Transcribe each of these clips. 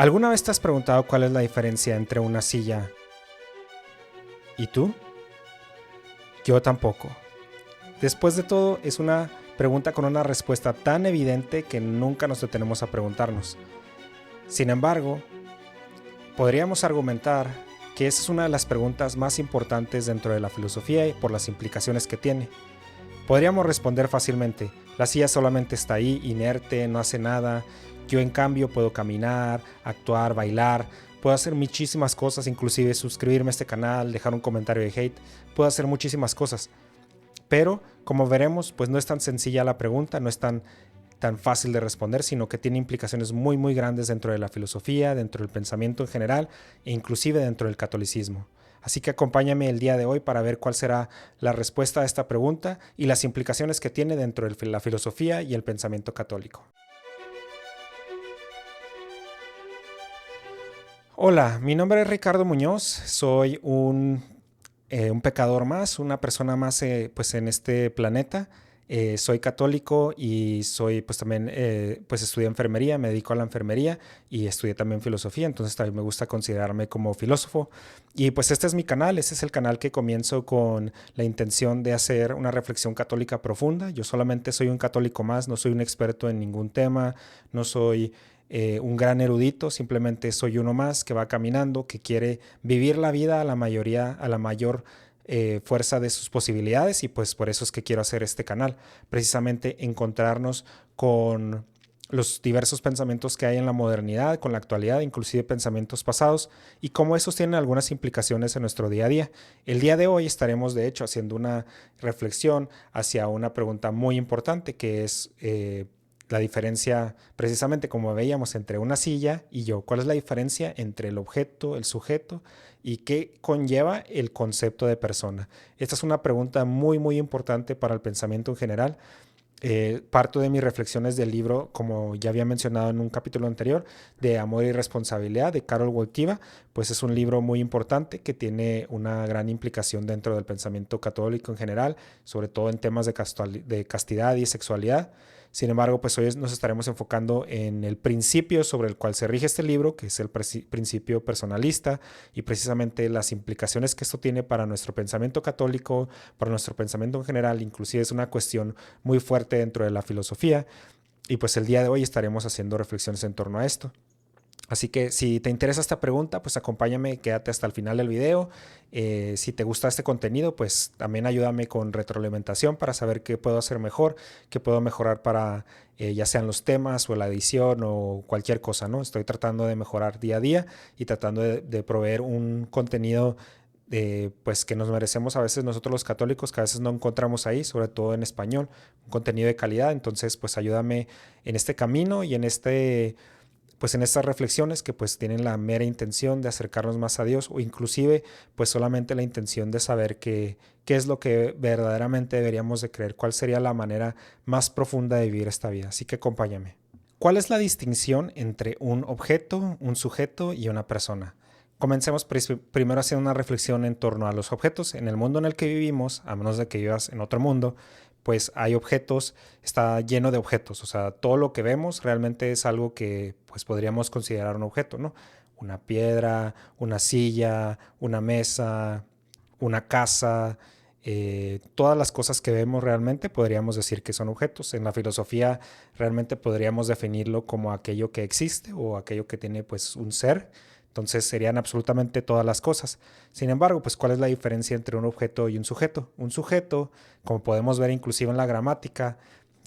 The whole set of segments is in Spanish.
¿Alguna vez te has preguntado cuál es la diferencia entre una silla y tú? Yo tampoco. Después de todo, es una pregunta con una respuesta tan evidente que nunca nos detenemos a preguntarnos. Sin embargo, podríamos argumentar que esa es una de las preguntas más importantes dentro de la filosofía y por las implicaciones que tiene. Podríamos responder fácilmente, la silla solamente está ahí, inerte, no hace nada. Yo en cambio puedo caminar, actuar, bailar, puedo hacer muchísimas cosas, inclusive suscribirme a este canal, dejar un comentario de hate, puedo hacer muchísimas cosas. Pero, como veremos, pues no es tan sencilla la pregunta, no es tan fácil de responder, sino que tiene implicaciones muy grandes dentro de la filosofía, dentro del pensamiento en general e inclusive dentro del catolicismo. Así que acompáñame el día de hoy para ver cuál será la respuesta a esta pregunta y las implicaciones que tiene dentro de la filosofía y el pensamiento católico. Hola, mi nombre es Ricardo Muñoz, soy un pecador más, una persona más pues en este planeta. Soy católico y soy pues también pues estudié enfermería, me dedico a la enfermería y estudié también filosofía, entonces también me gusta considerarme como filósofo. Y pues este es mi canal, este es el canal que comienzo con la intención de hacer una reflexión católica profunda. Yo solamente soy un católico más, no soy un experto en ningún tema, no soy un gran erudito, simplemente soy uno más que va caminando, que quiere vivir la vida a la mayor fuerza de sus posibilidades, y pues por eso es que quiero hacer este canal, precisamente encontrarnos con los diversos pensamientos que hay en la modernidad, con la actualidad, inclusive pensamientos pasados, y cómo esos tienen algunas implicaciones en nuestro día a día. El día de hoy estaremos de hecho haciendo una reflexión hacia una pregunta muy importante que es la diferencia, precisamente como veíamos, entre una silla y yo. ¿Cuál es la diferencia entre el objeto, el sujeto, y qué conlleva el concepto de persona? Esta es una pregunta muy importante para el pensamiento en general. Parto de mis reflexiones del libro, como ya había mencionado en un capítulo anterior, de Amor y Responsabilidad de Karol Wojtyła. Pues es un libro muy importante que tiene una gran implicación dentro del pensamiento católico en general, sobre todo en temas de castidad y sexualidad. Sin embargo, pues hoy nos estaremos enfocando en el principio sobre el cual se rige este libro, que es el principio personalista, y precisamente las implicaciones que esto tiene para nuestro pensamiento católico, para nuestro pensamiento en general. Inclusive es una cuestión muy fuerte dentro de la filosofía, y pues el día de hoy estaremos haciendo reflexiones en torno a esto. Así que si te interesa esta pregunta, pues acompáñame, quédate hasta el final del video. Si te gusta este contenido, pues también ayúdame con retroalimentación para saber qué puedo hacer mejor, qué puedo mejorar para ya sean los temas o la edición o cualquier cosa, ¿no? Estoy tratando de mejorar día a día y tratando de proveer un contenido pues que nos merecemos a veces nosotros los católicos, que a veces no encontramos ahí, sobre todo en español, un contenido de calidad. Entonces, pues ayúdame en este camino y pues en estas reflexiones que pues tienen la mera intención de acercarnos más a Dios, o inclusive pues solamente la intención de saber qué es lo que verdaderamente deberíamos de creer, cuál sería la manera más profunda de vivir esta vida. Así que acompáñame. ¿Cuál es la distinción entre un objeto, un sujeto y una persona? Comencemos primero haciendo una reflexión en torno a los objetos. En el mundo en el que vivimos, a menos de que vivas en otro mundo, pues hay objetos, está lleno de objetos. O sea, todo lo que vemos realmente es algo que pues podríamos considerar un objeto, ¿no? Una piedra, una silla, una mesa, una casa. Todas las cosas que vemos realmente podríamos decir que son objetos. En la filosofía realmente podríamos definirlo como aquello que existe o aquello que tiene pues un ser. Entonces serían absolutamente todas las cosas. Sin embargo, pues ¿cuál es la diferencia entre un objeto y un sujeto? Un sujeto, como podemos ver inclusive en la gramática,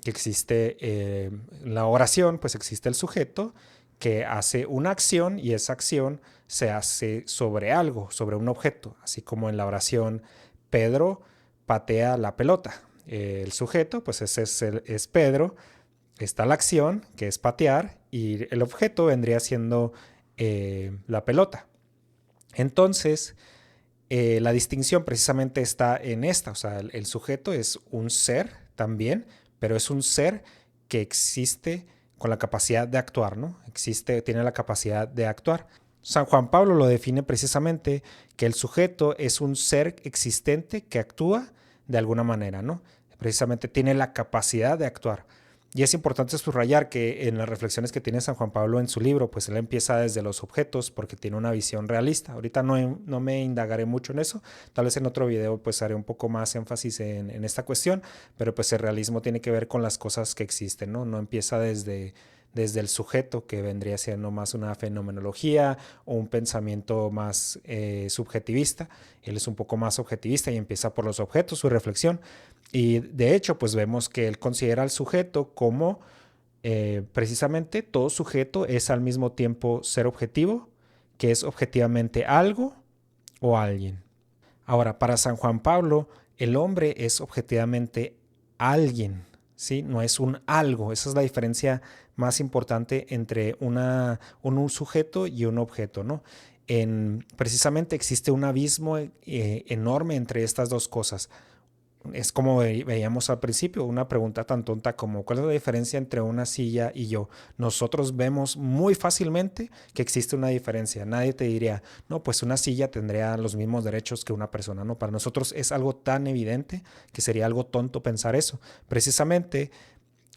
que existe en la oración, pues existe el sujeto que hace una acción, y esa acción se hace sobre algo, sobre un objeto. Así como en la oración, Pedro patea la pelota. El sujeto, pues ese es Pedro. Está la acción, que es patear, y el objeto vendría siendo la pelota. Entonces, la distinción precisamente está en esta. O sea, el sujeto es un ser también, pero es un ser que existe con la capacidad de actuar, ¿no? Tiene la capacidad de actuar. San Juan Pablo lo define precisamente, que el sujeto es un ser existente que actúa de alguna manera, ¿no? Precisamente tiene la capacidad de actuar. Y es importante subrayar que en las reflexiones que tiene San Juan Pablo en su libro, pues él empieza desde los objetos porque tiene una visión realista. Ahorita no me indagaré mucho en eso, tal vez en otro video pues haré un poco más énfasis en esta cuestión, pero pues el realismo tiene que ver con las cosas que existen, ¿no? No empieza desde el sujeto, que vendría siendo más una fenomenología o un pensamiento más subjetivista. Él es un poco más objetivista y empieza por los objetos, su reflexión. Y de hecho, pues vemos que él considera al sujeto como precisamente todo sujeto es al mismo tiempo ser objetivo, que es objetivamente algo o alguien. Ahora, para San Juan Pablo, el hombre es objetivamente alguien, ¿sí? No es un algo. Esa es la diferencia más importante entre un sujeto y un objeto, ¿no? Precisamente existe un abismo enorme entre estas dos cosas. Es como veíamos al principio, una pregunta tan tonta como ¿cuál es la diferencia entre una silla y yo? Nosotros vemos muy fácilmente que existe una diferencia. Nadie te diría, no, pues una silla tendría los mismos derechos que una persona, ¿no? Para nosotros es algo tan evidente que sería algo tonto pensar eso. Precisamente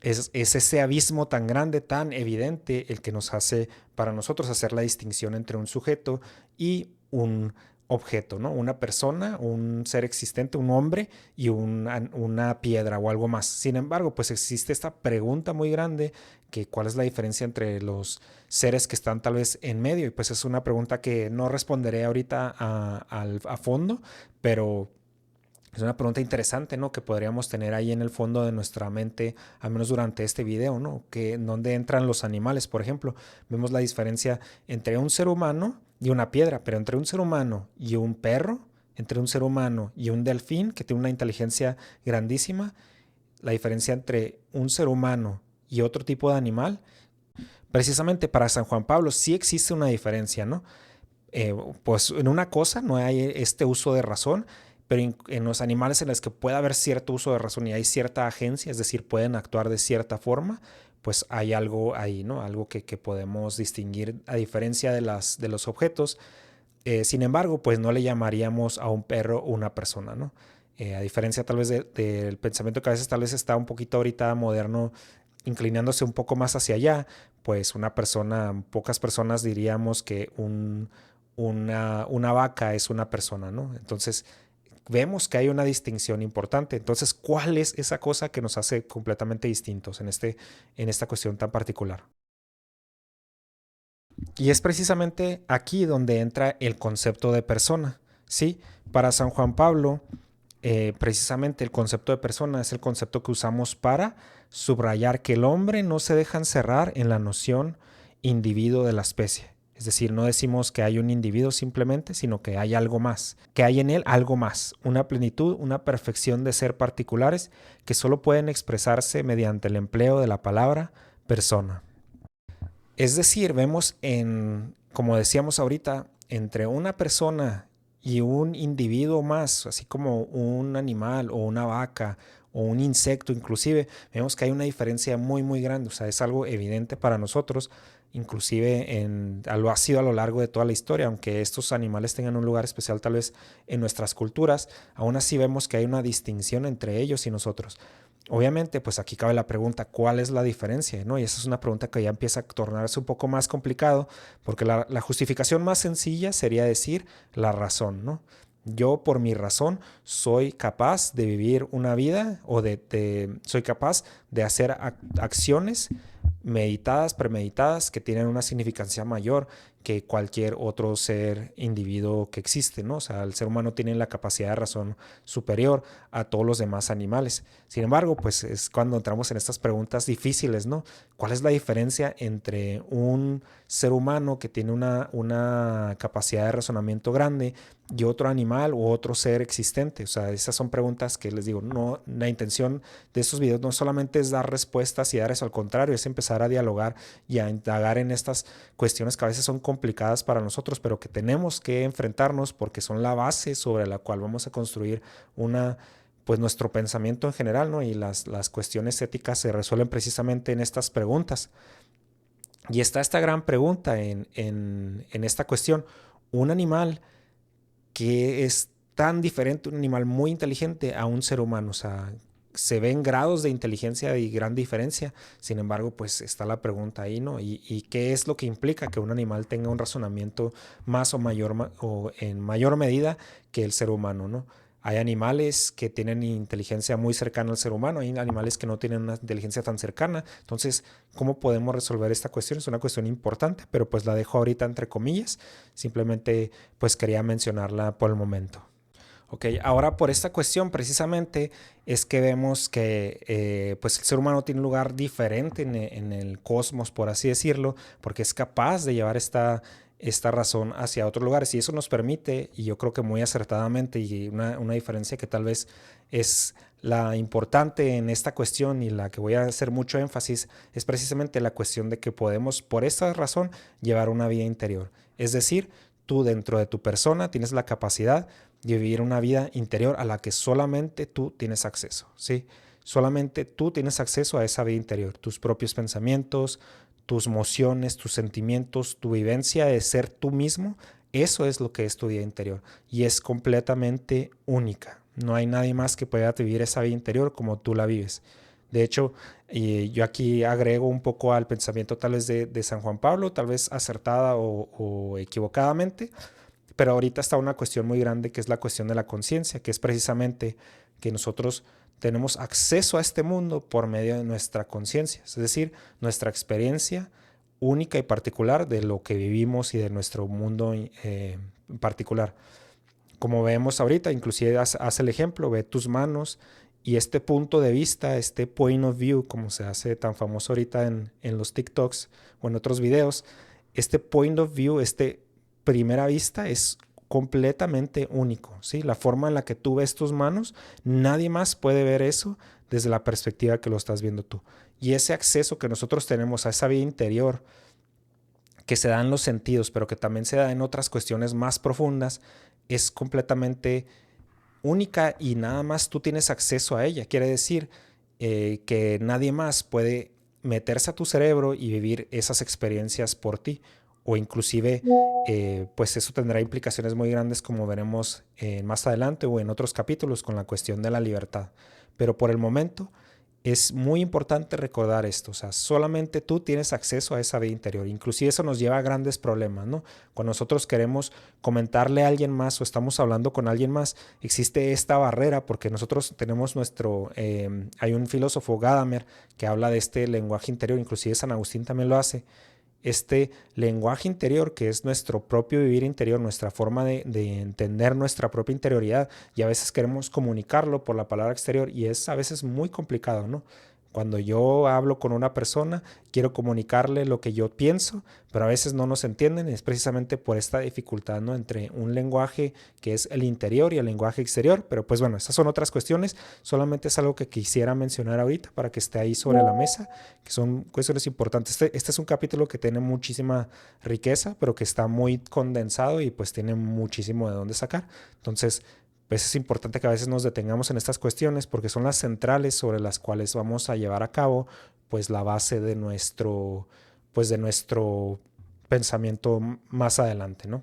es ese abismo tan grande, tan evidente, el que nos hace para nosotros hacer la distinción entre un sujeto y un objeto, ¿no? Una persona, un ser existente, un hombre y una piedra o algo más. Sin embargo, pues existe esta pregunta muy grande que cuál es la diferencia entre los seres que están tal vez en medio, y pues es una pregunta que no responderé ahorita a fondo, pero es una pregunta interesante, ¿no? Que podríamos tener ahí en el fondo de nuestra mente, al menos durante este video, ¿no? Que en dónde entran los animales, por ejemplo. Vemos la diferencia entre un ser humano y una piedra, pero entre un ser humano y un perro, entre un ser humano y un delfín, que tiene una inteligencia grandísima, la diferencia entre un ser humano y otro tipo de animal, precisamente para San Juan Pablo sí existe una diferencia, ¿no? Pues en una cosa no hay este uso de razón, pero en los animales en los que puede haber cierto uso de razón y hay cierta agencia, es decir, pueden actuar de cierta forma, pues hay algo ahí, ¿no? Algo que podemos distinguir a diferencia de los objetos. Sin embargo, pues no le llamaríamos a un perro una persona, ¿no? A diferencia tal vez del pensamiento que a veces tal vez está un poquito ahorita moderno, inclinándose un poco más hacia allá, pues una persona, pocas personas diríamos que una vaca es una persona, ¿no? Entonces, vemos que hay una distinción importante. Entonces, ¿cuál es esa cosa que nos hace completamente distintos en esta cuestión tan particular? Y es precisamente aquí donde entra el concepto de persona, ¿sí? Para San Juan Pablo, precisamente el concepto de persona es el concepto que usamos para subrayar que el hombre no se deja encerrar en la noción individuo de la especie. Es decir, no decimos que hay un individuo simplemente, sino que hay algo más, que hay en él algo más, una plenitud, una perfección de ser particulares que solo pueden expresarse mediante el empleo de la palabra persona. Es decir, vemos como decíamos ahorita, entre una persona y un individuo más, así como un animal o una vaca o un insecto inclusive, vemos que hay una diferencia muy muy grande, o sea, es algo evidente para nosotros, inclusive lo ha sido a lo largo de toda la historia, aunque estos animales tengan un lugar especial tal vez en nuestras culturas, aún así vemos que hay una distinción entre ellos y nosotros. Obviamente, pues aquí cabe la pregunta, ¿cuál es la diferencia? ¿No? Y esa es una pregunta que ya empieza a tornarse un poco más complicado, porque la justificación más sencilla sería decir la razón, ¿no? Yo por mi razón soy capaz de vivir una vida o soy capaz de hacer acciones meditadas, premeditadas, que tienen una significancia mayor que cualquier otro ser individuo que existe, ¿no? O sea, el ser humano tiene la capacidad de razón superior a todos los demás animales. Sin embargo, pues es cuando entramos en estas preguntas difíciles, ¿no? ¿Cuál es la diferencia entre un ser humano que tiene una capacidad de razonamiento grande y otro animal u otro ser existente? O sea, esas son preguntas que les digo, no, la intención de estos videos no solamente es dar respuestas y dar eso, al contrario, es empezar a dialogar y a indagar en estas cuestiones que a veces son complicadas para nosotros, pero que tenemos que enfrentarnos porque son la base sobre la cual vamos a construir pues nuestro pensamiento en general, ¿no? Y las cuestiones éticas se resuelven precisamente en estas preguntas. Y está esta gran pregunta en esta cuestión. Un animal que es tan diferente, un animal muy inteligente a un ser humano, o sea, se ven grados de inteligencia y gran diferencia. Sin embargo, pues está la pregunta ahí, ¿no? ¿Y qué es lo que implica que un animal tenga un razonamiento más o mayor o en mayor medida que el ser humano, ¿no? Hay animales que tienen inteligencia muy cercana al ser humano, hay animales que no tienen una inteligencia tan cercana. Entonces, ¿cómo podemos resolver esta cuestión? Es una cuestión importante, pero pues la dejo ahorita entre comillas. Simplemente pues quería mencionarla por el momento. Ok, ahora por esta cuestión precisamente es que vemos que pues el ser humano tiene un lugar diferente en el cosmos, por así decirlo, porque es capaz de llevar esta razón hacia otros lugares y eso nos permite, y yo creo que muy acertadamente, y una diferencia que tal vez es la importante en esta cuestión y la que voy a hacer mucho énfasis, es precisamente la cuestión de que podemos por esta razón llevar una vida interior. Es decir, tú dentro de tu persona tienes la capacidad de vivir una vida interior a la que solamente tú tienes acceso, ¿sí? Solamente tú tienes acceso a esa vida interior, tus propios pensamientos, tus emociones, tus sentimientos, tu vivencia de ser tú mismo, eso es lo que es tu vida interior y es completamente única. No hay nadie más que pueda vivir esa vida interior como tú la vives. De hecho, yo aquí agrego un poco al pensamiento tal vez de San Juan Pablo, tal vez acertada o equivocadamente, pero ahorita está una cuestión muy grande que es la cuestión de la conciencia, que es precisamente que nosotros tenemos acceso a este mundo por medio de nuestra conciencia, es decir, nuestra experiencia única y particular de lo que vivimos y de nuestro mundo en particular. Como vemos ahorita, inclusive haz el ejemplo, ve tus manos y este punto de vista, este point of view, como se hace tan famoso ahorita en los TikToks o en otros videos, este point of view, este primera vista es completamente único, ¿sí? La forma en la que tú ves tus manos, nadie más puede ver eso desde la perspectiva que lo estás viendo tú. Y ese acceso que nosotros tenemos a esa vida interior que se da en los sentidos, pero que también se da en otras cuestiones más profundas, es completamente única y nada más tú tienes acceso a ella. Quiere decir que nadie más puede meterse a tu cerebro y vivir esas experiencias por ti. O inclusive, pues eso tendrá implicaciones muy grandes como veremos más adelante o en otros capítulos con la cuestión de la libertad. Pero por el momento es muy importante recordar esto, o sea, solamente tú tienes acceso a esa vida interior. Inclusive eso nos lleva a grandes problemas, ¿no? Cuando nosotros queremos comentarle a alguien más o estamos hablando con alguien más, existe esta barrera porque nosotros tenemos hay un filósofo Gadamer que habla de este lenguaje interior, inclusive San Agustín también lo hace, este lenguaje interior que es nuestro propio vivir interior, nuestra forma de entender nuestra propia interioridad y a veces queremos comunicarlo por la palabra exterior y es a veces muy complicado, ¿no? Cuando yo hablo con una persona, quiero comunicarle lo que yo pienso, pero a veces no nos entienden, es precisamente por esta dificultad, ¿no? Entre un lenguaje que es el interior y el lenguaje exterior, pero pues bueno, esas son otras cuestiones, solamente es algo que quisiera mencionar ahorita para que esté ahí sobre la mesa, que son cuestiones importantes. Este es un capítulo que tiene muchísima riqueza, pero que está muy condensado y pues tiene muchísimo de dónde sacar. Entonces, pues es importante que a veces nos detengamos en estas cuestiones porque son las centrales sobre las cuales vamos a llevar a cabo pues la base de nuestro pensamiento más adelante, ¿no?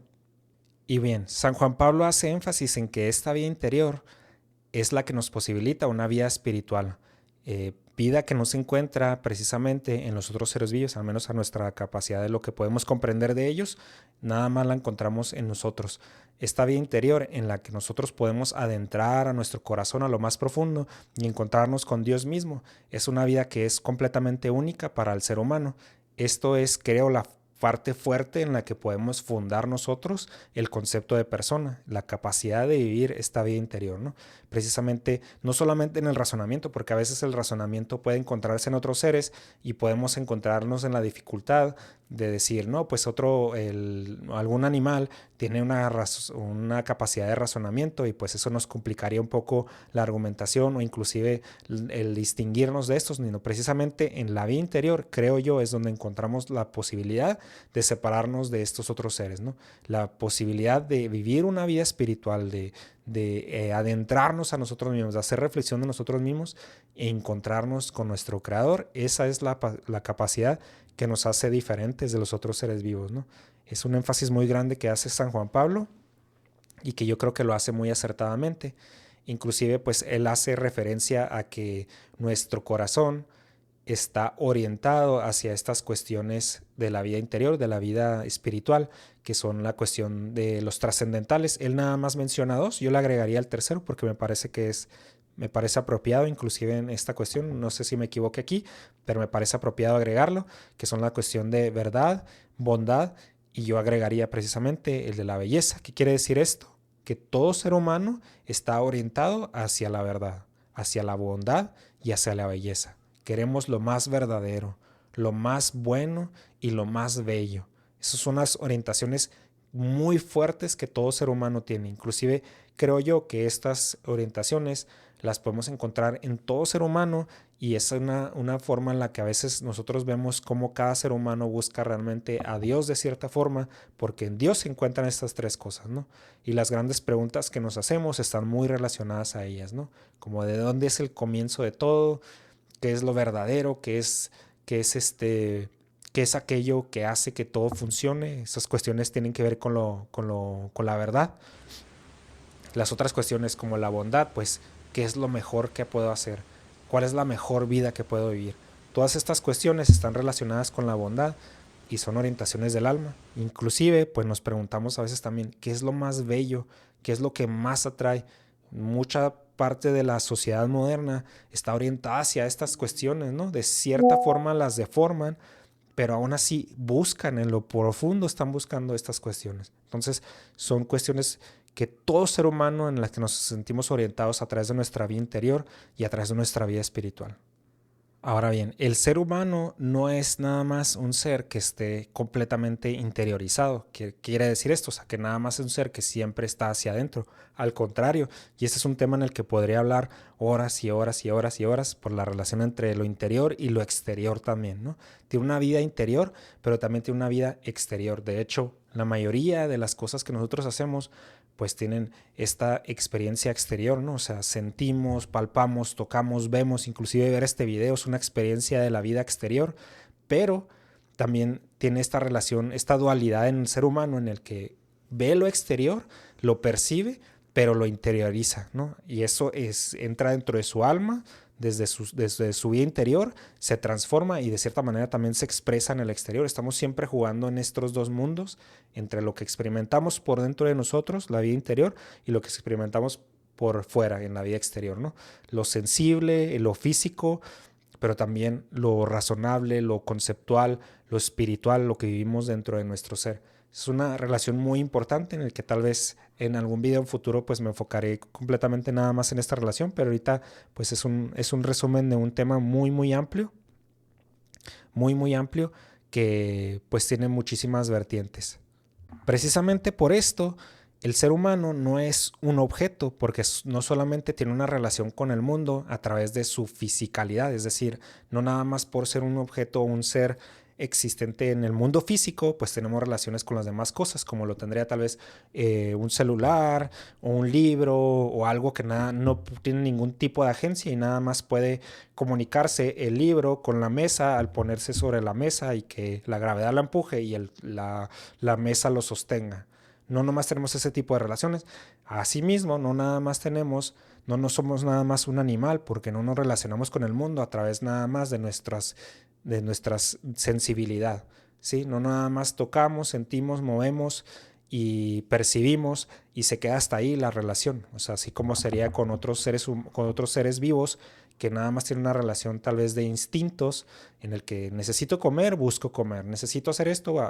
Y bien, San Juan Pablo hace énfasis en que esta vida interior es la que nos posibilita una vida espiritual, vida que no se encuentra precisamente en los otros seres vivos, al menos a nuestra capacidad de lo que podemos comprender de ellos, nada más la encontramos en nosotros. Esta vida interior en la que nosotros podemos adentrar a nuestro corazón a lo más profundo y encontrarnos con Dios mismo, es una vida que es completamente única para el ser humano. Esto es, creo, la parte fuerte en la que podemos fundar nosotros el concepto de persona, la capacidad de vivir esta vida interior, ¿no? Precisamente, no solamente en el razonamiento, porque a veces el razonamiento puede encontrarse en otros seres y podemos encontrarnos en la dificultad de decir, no, pues algún animal tiene una capacidad de razonamiento y pues eso nos complicaría un poco la argumentación o inclusive el distinguirnos de estos, sino precisamente en la vida interior, creo yo, es donde encontramos la posibilidad de separarnos de estos otros seres, ¿no? La posibilidad de vivir una vida espiritual, de adentrarnos a nosotros mismos, de hacer reflexión de nosotros mismos e encontrarnos con nuestro creador. Esa es la capacidad que nos hace diferentes de los otros seres vivos, ¿no? Es un énfasis muy grande que hace San Juan Pablo y que yo creo que lo hace muy acertadamente. Inclusive pues él hace referencia a que nuestro corazón está orientado hacia estas cuestiones de la vida interior, de la vida espiritual, que son la cuestión de los trascendentales. Él nada más menciona dos, yo le agregaría el tercero porque me parece apropiado, inclusive en esta cuestión, no sé si me equivoqué aquí, pero me parece apropiado agregarlo, que son la cuestión de verdad, bondad, y yo agregaría precisamente el de la belleza. ¿Qué quiere decir esto? Que todo ser humano está orientado hacia la verdad, hacia la bondad y hacia la belleza. Queremos lo más verdadero, lo más bueno y lo más bello. Esas son las orientaciones muy fuertes que todo ser humano tiene. Inclusive creo yo que estas orientaciones las podemos encontrar en todo ser humano, y es una forma en la que a veces nosotros vemos cómo cada ser humano busca realmente a Dios de cierta forma, porque en Dios se encuentran estas tres cosas, ¿no? Y las grandes preguntas que nos hacemos están muy relacionadas a ellas, ¿no? Como de dónde es el comienzo de todo, qué es lo verdadero, qué es aquello que hace que todo funcione. Esas cuestiones tienen que ver con la verdad. Las otras cuestiones como la bondad, pues, ¿qué es lo mejor que puedo hacer? ¿Cuál es la mejor vida que puedo vivir? Todas estas cuestiones están relacionadas con la bondad y son orientaciones del alma. Inclusive, pues nos preguntamos a veces también, ¿qué es lo más bello? ¿Qué es lo que más atrae? Mucha parte de la sociedad moderna está orientada hacia estas cuestiones, ¿no? De cierta forma las deforman, pero aún así buscan en lo profundo, están buscando estas cuestiones. Entonces, son cuestiones que todo ser humano en las que nos sentimos orientados a través de nuestra vida interior y a través de nuestra vida espiritual. Ahora bien, el ser humano no es nada más un ser que esté completamente interiorizado. ¿Qué quiere decir esto? O sea, que nada más es un ser que siempre está hacia adentro. Al contrario, y este es un tema en el que podría hablar horas y horas y horas y horas por la relación entre lo interior y lo exterior también, ¿no? Tiene una vida interior, pero también tiene una vida exterior. De hecho, la mayoría de las cosas que nosotros hacemos pues tienen esta experiencia exterior, ¿no? O sea, sentimos, palpamos, tocamos, vemos, inclusive ver este video es una experiencia de la vida exterior, pero también tiene esta relación, esta dualidad en el ser humano en el que ve lo exterior, lo percibe, pero lo interioriza, ¿no? Y eso entra dentro de su alma, desde su vida interior, se transforma y de cierta manera también se expresa en el exterior. Estamos siempre jugando en estos dos mundos, entre lo que experimentamos por dentro de nosotros, la vida interior, y lo que experimentamos por fuera, en la vida exterior, ¿no? Lo sensible, lo físico, pero también lo razonable, lo conceptual, lo espiritual, lo que vivimos dentro de nuestro ser. Es una relación muy importante en el que tal vez en algún video en futuro pues me enfocaré completamente nada más en esta relación, pero ahorita pues es un resumen de un tema muy amplio que pues tiene muchísimas vertientes. Precisamente por esto, el ser humano no es un objeto, porque no solamente tiene una relación con el mundo a través de su fisicalidad, es decir, no nada más por ser un objeto o un ser existente en el mundo físico, pues tenemos relaciones con las demás cosas, como lo tendría tal vez un celular o un libro o algo que nada, no tiene ningún tipo de agencia y nada más puede comunicarse el libro con la mesa al ponerse sobre la mesa y que la gravedad la empuje y la mesa lo sostenga. No nomás tenemos ese tipo de relaciones. Asimismo, no somos nada más un animal, porque no nos relacionamos con el mundo a través nada más de nuestras sensibilidad. ¿Sí? No nada más tocamos, sentimos, movemos y percibimos y se queda hasta ahí la relación. O sea, así como sería con otros seres vivos que nada más tienen una relación tal vez de instintos en el que necesito comer, busco comer, necesito hacer esto,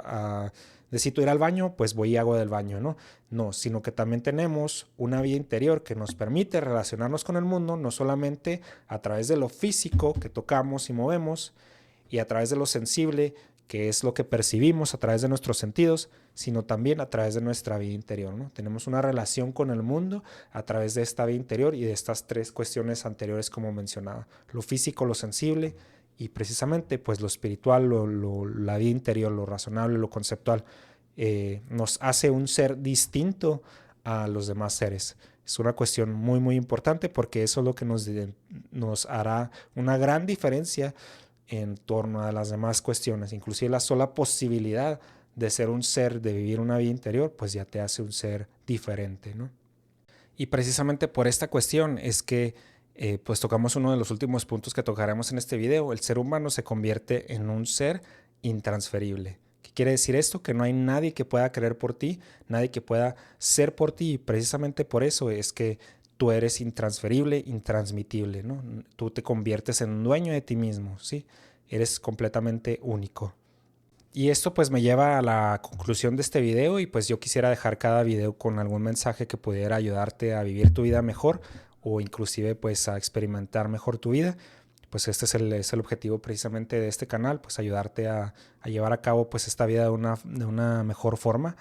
necesito ir al baño, pues voy y hago del baño, ¿no? No, sino que también tenemos una vida interior que nos permite relacionarnos con el mundo, no solamente a través de lo físico que tocamos y movemos, y a través de lo sensible, que es lo que percibimos a través de nuestros sentidos, sino también a través de nuestra vida interior, ¿no? Tenemos una relación con el mundo a través de esta vida interior y de estas tres cuestiones anteriores como mencionaba, lo físico, lo sensible y precisamente pues lo espiritual, la vida interior, lo razonable, lo conceptual, nos hace un ser distinto a los demás seres. Es una cuestión muy importante porque eso es lo que nos hará una gran diferencia en torno a las demás cuestiones. Inclusive la sola posibilidad de ser un ser, de vivir una vida interior, pues ya te hace un ser diferente, ¿no? Y precisamente por esta cuestión es que pues tocamos uno de los últimos puntos que tocaremos en este video. El ser humano se convierte en un ser intransferible. ¿Qué quiere decir esto? Que no hay nadie que pueda creer por ti, nadie que pueda ser por ti. Y precisamente por eso es que tú eres intransferible, intransmitible, ¿no? Tú te conviertes en un dueño de ti mismo, ¿sí? Eres completamente único. Y esto pues me lleva a la conclusión de este video y pues yo quisiera dejar cada video con algún mensaje que pudiera ayudarte a vivir tu vida mejor o inclusive pues a experimentar mejor tu vida. Pues este es el objetivo precisamente de este canal, pues ayudarte a llevar a cabo pues esta vida de una mejor forma.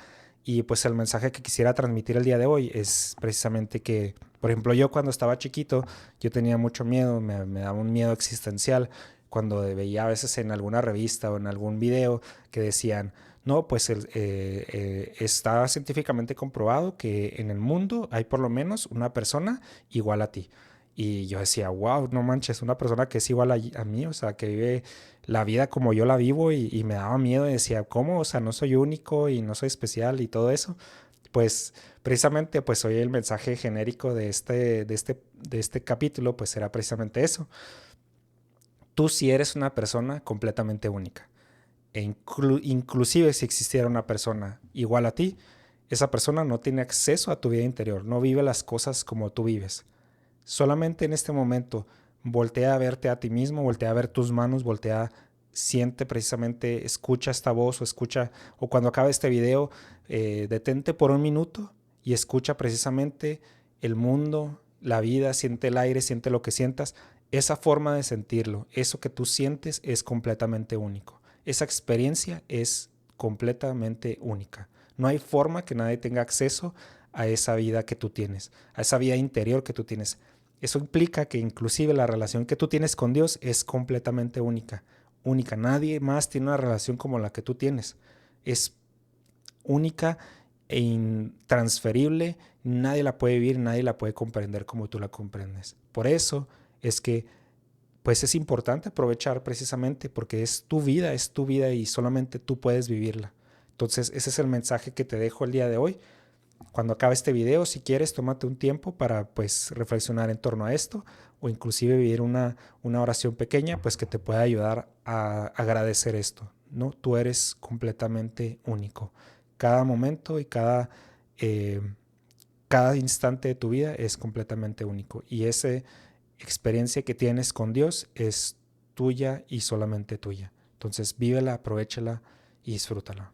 Y pues el mensaje que quisiera transmitir el día de hoy es precisamente que, por ejemplo, yo cuando estaba chiquito, yo tenía mucho miedo, me daba un miedo existencial cuando veía a veces en alguna revista o en algún video que decían, no, pues está científicamente comprobado que en el mundo hay por lo menos una persona igual a ti. Y yo decía, wow, no manches, una persona que es igual a mí, o sea, que vive la vida como yo la vivo y me daba miedo y decía, ¿cómo? O sea, no soy único y no soy especial y todo eso. Pues precisamente, pues hoy el mensaje genérico de este capítulo, pues era precisamente eso. Tú sí eres una persona completamente única. Inclusive si existiera una persona igual a ti, esa persona no tiene acceso a tu vida interior, no vive las cosas como tú vives. Solamente en este momento voltea a verte a ti mismo, voltea a ver tus manos, voltea, siente precisamente, escucha esta voz o escucha, o cuando acabe este video, detente por un minuto y escucha precisamente el mundo, la vida, siente el aire, siente lo que sientas. Esa forma de sentirlo, eso que tú sientes es completamente único. Esa experiencia es completamente única. No hay forma que nadie tenga acceso a esa vida que tú tienes, a esa vida interior que tú tienes. Eso implica que inclusive la relación que tú tienes con Dios es completamente única. Única. Nadie más tiene una relación como la que tú tienes. Es única e intransferible. Nadie la puede vivir, nadie la puede comprender como tú la comprendes. Por eso es que pues es importante aprovechar precisamente porque es tu vida y solamente tú puedes vivirla. Entonces ese es el mensaje que te dejo el día de hoy. Cuando acabe este video, si quieres, tómate un tiempo para pues reflexionar en torno a esto o inclusive vivir una oración pequeña pues que te pueda ayudar a agradecer esto, ¿no? Tú eres completamente único. Cada momento y eh, cada instante de tu vida es completamente único y esa experiencia que tienes con Dios es tuya y solamente tuya. Entonces vívela, aprovéchala y disfrútala.